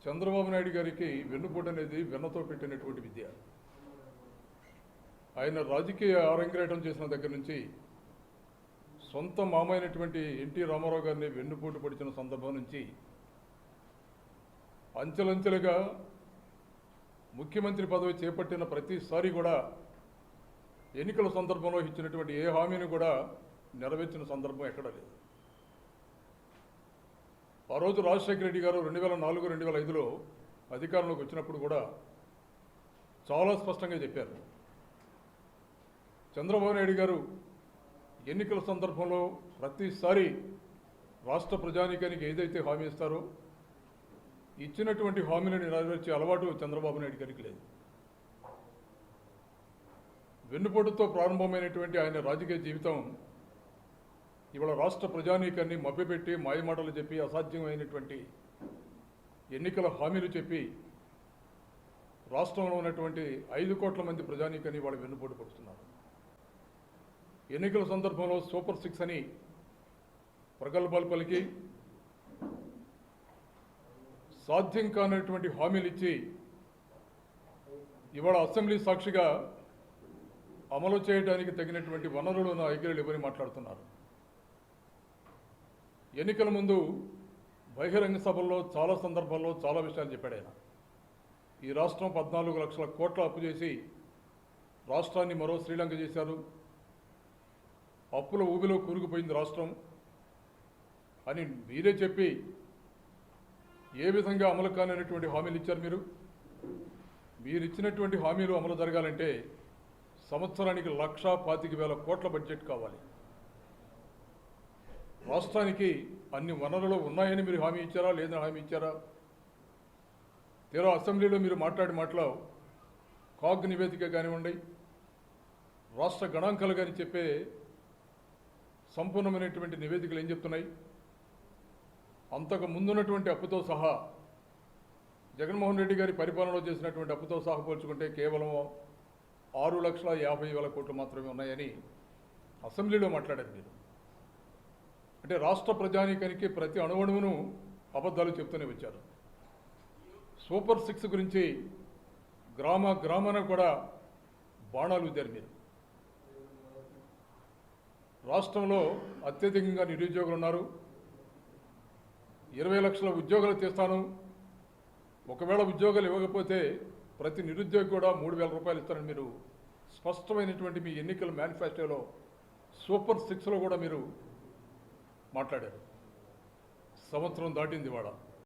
చంద్రబాబు నాయుడు గారికి వెన్నుపోటు అనేది వెన్నతో పెట్టినటువంటి విద్య. ఆయన రాజకీయ ఆరంగేటం చేసిన దగ్గర నుంచి సొంత మామైనటువంటి ఎన్టీ రామారావు గారిని వెన్నుపోటు పడిచిన సందర్భం నుంచి అంచెలంచెలుగా ముఖ్యమంత్రి పదవి చేపట్టిన ప్రతిసారి కూడా ఎన్నికల సందర్భంలో ఇచ్చినటువంటి ఏ హామీని కూడా నెరవేర్చిన సందర్భం ఎక్కడా లేదు. ఆ రోజు రాజశేఖర రెడ్డి గారు 2004-2005లో అధికారంలోకి వచ్చినప్పుడు కూడా చాలా స్పష్టంగా చెప్పారు. చంద్రబాబు నాయుడు గారు ఎన్నికల సందర్భంలో ప్రతిసారి రాష్ట్ర ప్రజానీకానికి ఏదైతే హామీ ఇస్తారో ఇచ్చినటువంటి హామీలను నెరవేర్చే అలవాటు చంద్రబాబు నాయుడు గారికి లేదు. వెన్నుపోటుతో ప్రారంభమైనటువంటి ఆయన రాజకీయ జీవితం ఇవాళ రాష్ట్ర ప్రజానీకాన్ని మభ్యపెట్టి మాయమాటలు చెప్పి అసాధ్యమైనటువంటి ఎన్నికల హామీలు చెప్పి రాష్ట్రంలో ఉన్నటువంటి 5 కోట్ల మంది ప్రజానీకాన్ని వాళ్ళు వెన్నుపోటు పడుతున్నారు. ఎన్నికల సందర్భంలో సూపర్ 6 అని ప్రగల్భాలు పలికి సాధ్యం కానటువంటి హామీలు ఇచ్చి ఇవాళ అసెంబ్లీ సాక్షిగా అమలు చేయడానికి తగినటువంటి వనరులు నా దగ్గర లేవని మాట్లాడుతున్నారు. ఎన్నికల ముందు బహిరంగ సభల్లో చాలా సందర్భాల్లో చాలా విషయాలు చెప్పాడు ఆయన. ఈ రాష్ట్రం 14 లక్షల కోట్ల అప్పు చేసి రాష్ట్రాన్ని మరో శ్రీలంక చేశారు, అప్పుల ఊబిలో కూరుకుపోయింది రాష్ట్రం అని మీరే చెప్పి ఏ విధంగా అమలు కానటువంటి హామీలు ఇచ్చారు. మీరు ఇచ్చినటువంటి హామీలు అమలు జరగాలంటే సంవత్సరానికి 1,25,000 కోట్ల బడ్జెట్ కావాలి. రాష్ట్రానికి అన్ని వనరులు ఉన్నాయని మీరు హామీ ఇచ్చారా లేదని హామీ ఇచ్చారా? తీరా అసెంబ్లీలో మీరు మాటలు కాగ్ నివేదిక కానివ్వండి, రాష్ట్ర గణాంకాలు కానీ చెప్పే సంపూర్ణమైనటువంటి నివేదికలు ఏం చెప్తున్నాయి? అంతకు ముందున్నటువంటి అప్పుతో సహా జగన్మోహన్ రెడ్డి గారి పరిపాలనలో చేసినటువంటి అప్పుతో సహా పోల్చుకుంటే కేవలం 6,50,000 కోట్లు మాత్రమే ఉన్నాయని అసెంబ్లీలో మాట్లాడారు మీరు. అంటే రాష్ట్ర ప్రజానీకానికి ప్రతి అణువణువును అబద్ధాలు చెప్తూనే వచ్చారు. సూపర్ 6 గురించి గ్రామాన కూడా బాణాలు ఉద్దారు మీరు. రాష్ట్రంలో అత్యధికంగా నిరుద్యోగులు ఉన్నారు. 20 లక్షల ఉద్యోగాలు తీస్తాను, ఒకవేళ ఉద్యోగాలు ఇవ్వకపోతే ప్రతి నిరుద్యోగి కూడా 3,000 రూపాయలు ఇస్తారని మీరు స్పష్టమైనటువంటి మీ ఎన్నికల మేనిఫెస్టోలో సూపర్ 6లో కూడా మీరు మాట్లాడారు. సంవత్సరం దాటింది ఇవాళ.